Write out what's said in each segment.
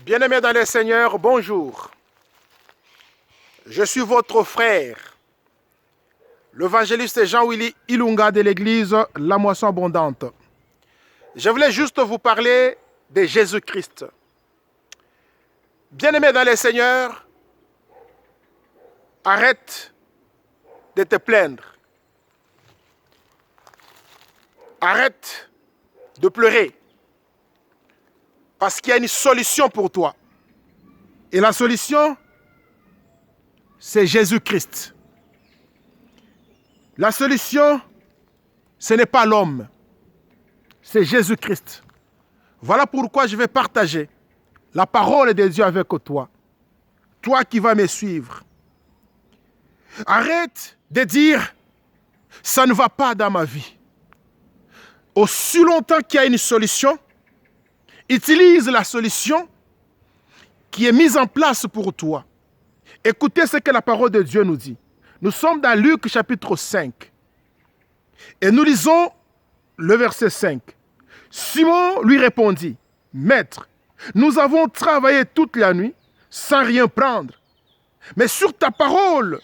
Bien-aimés dans les Seigneurs, bonjour. Je suis votre frère, l'évangéliste Jean-Willy Ilunga de l'église La Moisson Abondante. Je voulais juste vous parler de Jésus-Christ. Bien-aimés dans les Seigneurs, arrête de te plaindre. Arrête de pleurer. Parce qu'il y a une solution pour toi. Et la solution, c'est Jésus-Christ. La solution, ce n'est pas l'homme. C'est Jésus-Christ. Voilà pourquoi je vais partager la parole de Dieu avec toi. Toi qui vas me suivre. Arrête de dire, ça ne va pas dans ma vie. Aussi longtemps qu'il y a une solution, utilise la solution qui est mise en place pour toi. Écoutez ce que la parole de Dieu nous dit. Nous sommes dans Luc chapitre 5. Et nous lisons le verset 5. Simon lui répondit, « Maître, nous avons travaillé toute la nuit sans rien prendre. Mais sur ta parole,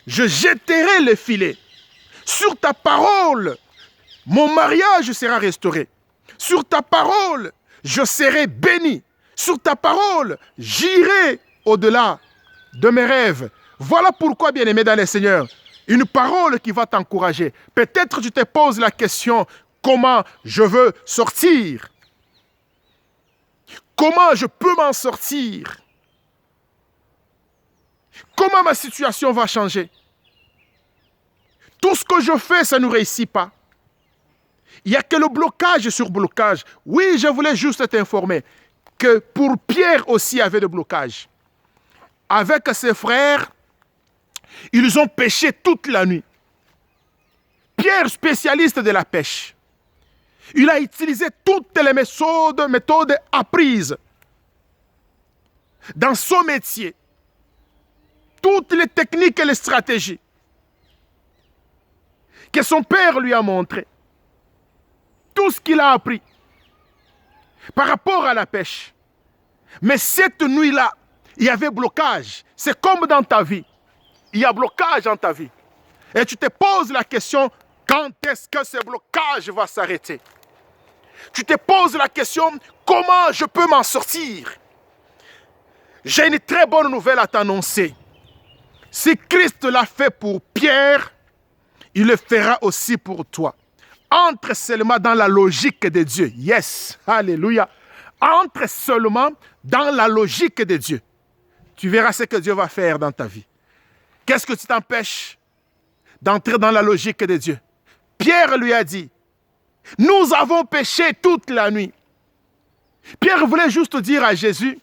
je jetterai le filet. Sur ta parole, mon mariage sera restauré. Sur ta parole, je serai béni. Sur ta parole, j'irai au-delà de mes rêves. » Voilà pourquoi, bien-aimé dans les Seigneurs, une parole qui va t'encourager. Peut-être tu te poses la question, comment je veux sortir? Comment je peux m'en sortir? Comment ma situation va changer? Tout ce que je fais, ça ne réussit pas. Il n'y a que le blocage sur blocage. Oui, je voulais juste t'informer que pour Pierre aussi, il y avait des blocages. Avec ses frères, ils ont pêché toute la nuit. Pierre, spécialiste de la pêche, il a utilisé toutes les méthodes apprises dans son métier. Toutes les techniques et les stratégies que son père lui a montrées. Tout ce qu'il a appris par rapport à la pêche. Mais cette nuit-là, il y avait blocage. C'est comme dans ta vie. Il y a blocage dans ta vie. Et tu te poses la question, quand est-ce que ce blocage va s'arrêter? Tu te poses la question, comment je peux m'en sortir? J'ai une très bonne nouvelle à t'annoncer. Si Christ l'a fait pour Pierre, il le fera aussi pour toi. Entre seulement dans la logique de Dieu. Yes, alléluia. Entre seulement dans la logique de Dieu. Tu verras ce que Dieu va faire dans ta vie. Qu'est-ce que tu t'empêches d'entrer dans la logique de Dieu? Pierre lui a dit, nous avons péché toute la nuit. Pierre voulait juste dire à Jésus,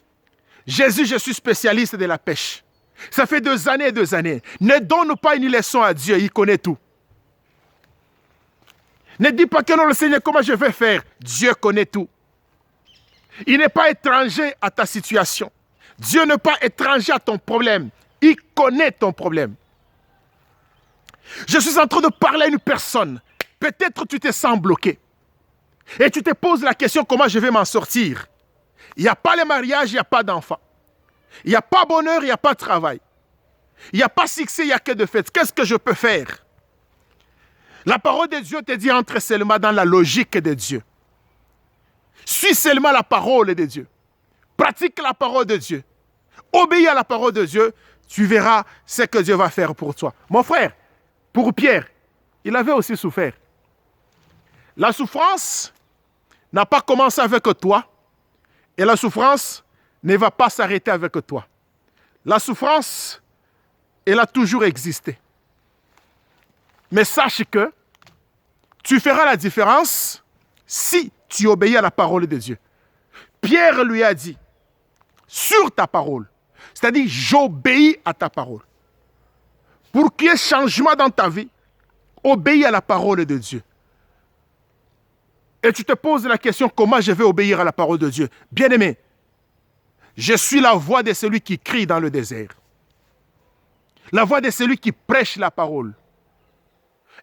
Jésus, je suis spécialiste de la pêche. Ça fait 2 années et 2 années. Ne donne pas une leçon à Dieu, il connaît tout. Ne dis pas que non, le Seigneur, comment je vais faire? Dieu connaît tout. Il n'est pas étranger à ta situation. Dieu n'est pas étranger à ton problème. Il connaît ton problème. Je suis en train de parler à une personne. Peut-être tu te sens bloqué. Et tu te poses la question, comment je vais m'en sortir? Il n'y a pas le mariage, il n'y a pas d'enfant. Il n'y a pas bonheur, il n'y a pas travail. Il n'y a pas succès, il n'y a que de fête. Qu'est-ce que je peux faire? La parole de Dieu te dit, entre seulement dans la logique de Dieu. Suis seulement la parole de Dieu. Pratique la parole de Dieu. Obéis à la parole de Dieu. Tu verras ce que Dieu va faire pour toi. Mon frère, pour Pierre, il avait aussi souffert. La souffrance n'a pas commencé avec toi. Et la souffrance ne va pas s'arrêter avec toi. La souffrance, elle a toujours existé. Mais sache que tu feras la différence si tu obéis à la parole de Dieu. Pierre lui a dit, sur ta parole, c'est-à-dire j'obéis à ta parole. Pour qu'il y ait changement dans ta vie, obéis à la parole de Dieu. Et tu te poses la question, comment je vais obéir à la parole de Dieu? Bien-aimé, je suis la voix de celui qui crie dans le désert. La voix de celui qui prêche la parole.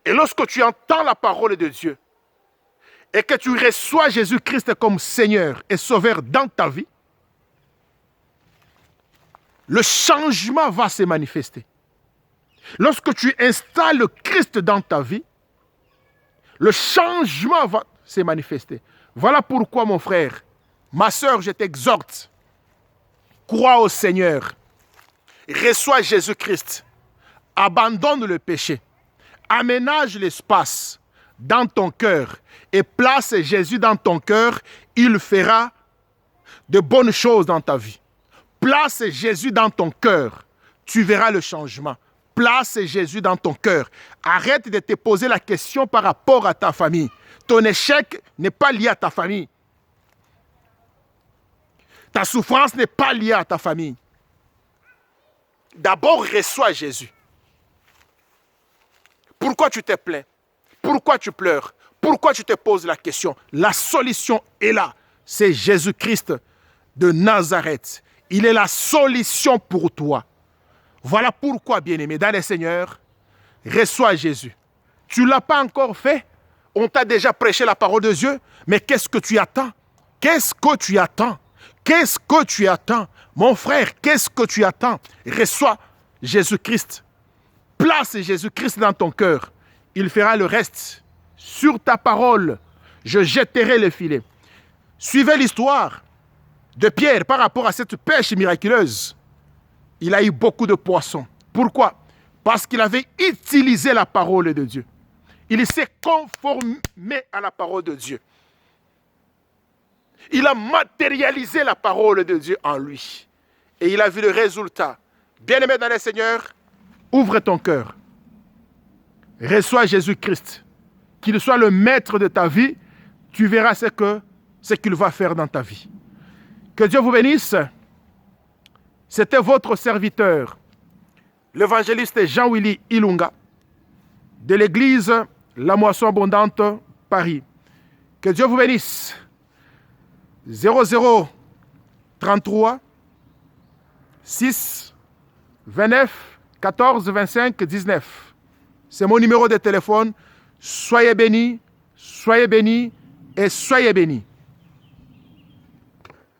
Et lorsque tu entends la parole de Dieu et que tu reçois Jésus-Christ comme Seigneur et Sauveur dans ta vie, le changement va se manifester. Lorsque tu installes le Christ dans ta vie, le changement va se manifester. Voilà pourquoi, mon frère, ma soeur, je t'exhorte, crois au Seigneur, reçois Jésus-Christ, abandonne le péché, aménage l'espace dans ton cœur et place Jésus dans ton cœur, il fera de bonnes choses dans ta vie. Place Jésus dans ton cœur, tu verras le changement. Place Jésus dans ton cœur. Arrête de te poser la question par rapport à ta famille. Ton échec n'est pas lié à ta famille. Ta souffrance n'est pas liée à ta famille. D'abord, reçois Jésus. Pourquoi tu te plains? Pourquoi tu pleures? Pourquoi tu te poses la question? La solution est là. C'est Jésus-Christ de Nazareth. Il est la solution pour toi. Voilà pourquoi, bien-aimé, dans le Seigneur, reçois Jésus. Tu ne l'as pas encore fait. On t'a déjà prêché la parole de Dieu. Mais qu'est-ce que tu attends? Qu'est-ce que tu attends? Qu'est-ce que tu attends? Mon frère, qu'est-ce que tu attends? Reçois Jésus-Christ. Place Jésus-Christ dans ton cœur. Il fera le reste. Sur ta parole, je jetterai le filet. Suivez l'histoire de Pierre par rapport à cette pêche miraculeuse. Il a eu beaucoup de poissons. Pourquoi? Parce qu'il avait utilisé la parole de Dieu. Il s'est conformé à la parole de Dieu. Il a matérialisé la parole de Dieu en lui. Et il a vu le résultat. Bien-aimé dans le Seigneur, ouvre ton cœur. Reçois Jésus-Christ. Qu'il soit le maître de ta vie, tu verras ce qu'il va faire dans ta vie. Que Dieu vous bénisse. C'était votre serviteur, l'évangéliste Jean-Willy Ilunga, de l'église La Moisson Abondante, Paris. Que Dieu vous bénisse. 0033 6 29 14 25 19. C'est mon numéro de téléphone. Soyez bénis et soyez bénis.